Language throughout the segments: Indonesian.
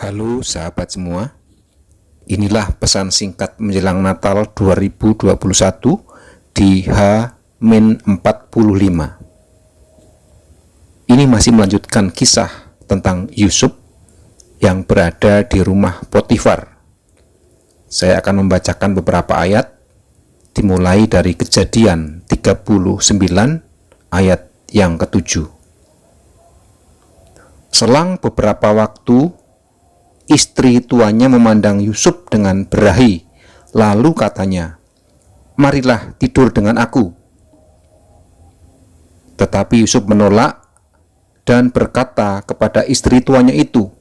Halo sahabat semua, inilah pesan singkat menjelang Natal 2021 di H-45. Ini masih melanjutkan kisah tentang Yusuf yang berada di rumah Potifar. Saya akan membacakan beberapa ayat, dimulai dari Kejadian 39 ayat yang ke-7. Selang beberapa waktu, istri tuannya memandang Yusuf dengan berahi, lalu katanya, "Marilah tidur dengan aku." Tetapi Yusuf menolak dan berkata kepada istri tuannya itu,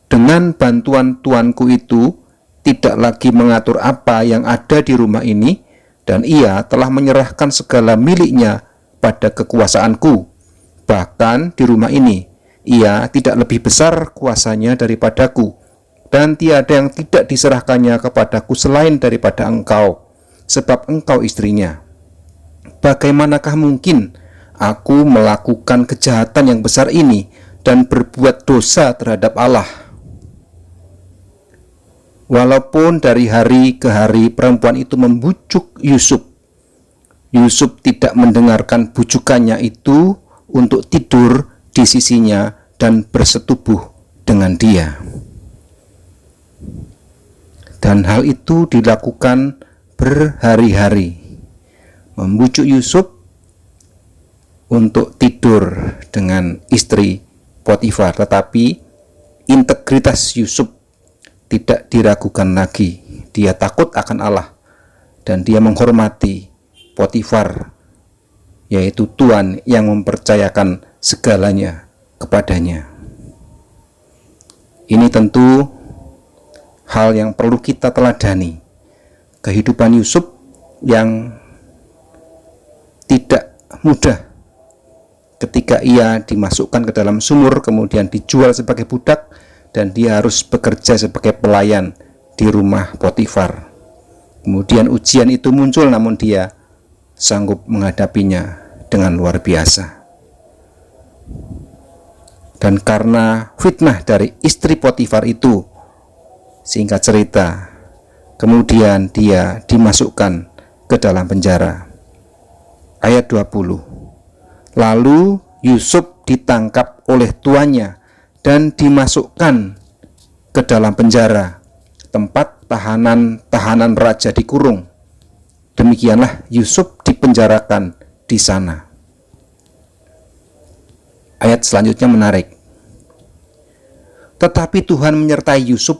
"Dengan bantuan tuanku itu tidak lagi mengatur apa yang ada di rumah ini, dan ia telah menyerahkan segala miliknya pada kekuasaanku. Bahkan di rumah ini ia tidak lebih besar kuasanya daripadaku, dan tiada yang tidak diserahkannya kepadaku selain daripada engkau, sebab engkau istrinya. Bagaimanakah mungkin aku melakukan kejahatan yang besar ini dan berbuat dosa terhadap Allah?" Walaupun dari hari ke hari perempuan itu membujuk Yusuf, Yusuf tidak mendengarkan bujukannya itu untuk tidur di sisinya dan bersetubuh dengan dia. Dan hal itu dilakukan berhari-hari, membujuk Yusuf untuk tidur dengan istri Potifar, tetapi integritas Yusuf tidak diragukan lagi. Dia takut akan Allah dan dia menghormati Potifar, yaitu tuan yang mempercayakan segalanya kepadanya. Ini tentu hal yang perlu kita teladani. Kehidupan Yusuf yang tidak mudah ketika ia dimasukkan ke dalam sumur, kemudian dijual sebagai budak, dan dia harus bekerja sebagai pelayan di rumah Potifar. Kemudian ujian itu muncul, namun dia sanggup menghadapinya dengan luar biasa. Dan karena fitnah dari istri Potifar itu, singkat cerita, kemudian dia dimasukkan ke dalam penjara. Ayat 20. Lalu Yusuf ditangkap oleh tuannya dan dimasukkan ke dalam penjara, tempat tahanan raja dikurung. Demikianlah Yusuf dipenjarakan di sana. Ayat selanjutnya menarik. Tetapi Tuhan menyertai Yusuf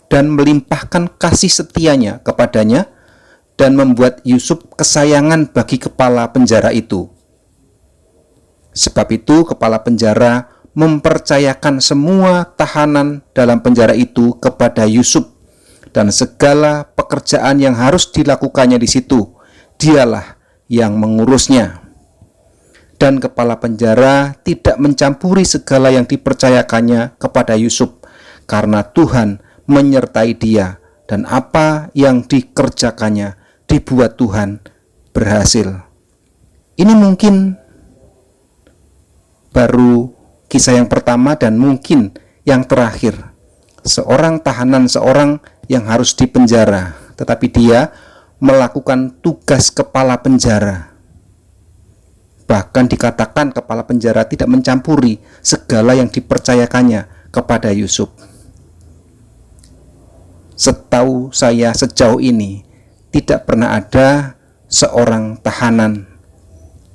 dan melimpahkan kasih setianya kepadanya dan membuat Yusuf kesayangan bagi kepala penjara itu. Sebab itu kepala penjara mempercayakan semua tahanan dalam penjara itu kepada Yusuf, dan segala pekerjaan yang harus dilakukannya di situ, dialah yang mengurusnya. Dan kepala penjara tidak mencampuri segala yang dipercayakannya kepada Yusuf, karena Tuhan menyertai dia, dan apa yang dikerjakannya dibuat Tuhan berhasil. Ini mungkin baru kisah yang pertama dan mungkin yang terakhir. Seorang tahanan, seorang yang harus dipenjara, tetapi dia melakukan tugas kepala penjara. Bahkan dikatakan kepala penjara tidak mencampuri segala yang dipercayakannya kepada Yusuf. Setahu saya sejauh ini tidak pernah ada seorang tahanan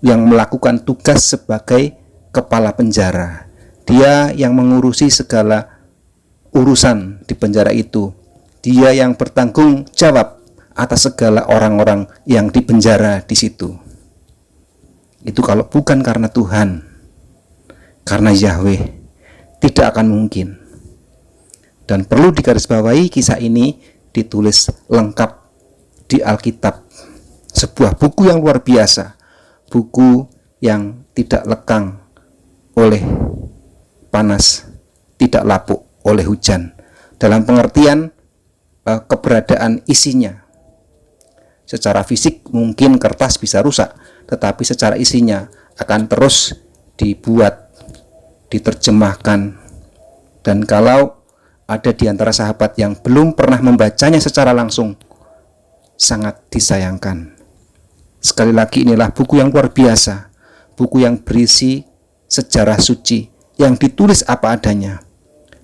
yang melakukan tugas sebagai kepala penjara. Dia yang mengurusi segala urusan di penjara itu. Dia yang bertanggung jawab atas segala orang-orang yang dipenjara di situ. Itu kalau bukan karena Tuhan, karena Yahweh, tidak akan mungkin. Dan perlu digarisbawahi, kisah ini ditulis lengkap di Alkitab. Sebuah buku yang luar biasa, buku yang tidak lekang oleh panas, tidak lapuk oleh hujan. Dalam pengertian keberadaan isinya. Secara fisik mungkin kertas bisa rusak, tetapi secara isinya akan terus dibuat, diterjemahkan. Dan kalau ada di antara sahabat yang belum pernah membacanya secara langsung, sangat disayangkan. Sekali lagi, inilah buku yang luar biasa, buku yang berisi sejarah suci yang ditulis apa adanya.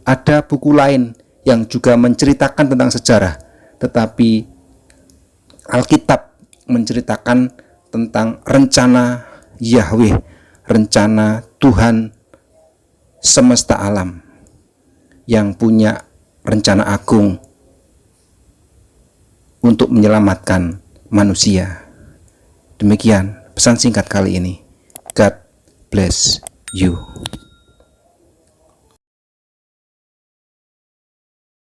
Ada buku lain yang juga menceritakan tentang sejarah, tetapi Alkitab menceritakan tentang rencana Yahweh, rencana Tuhan semesta alam yang punya rencana agung untuk menyelamatkan manusia. Demikian pesan singkat kali ini. God bless you.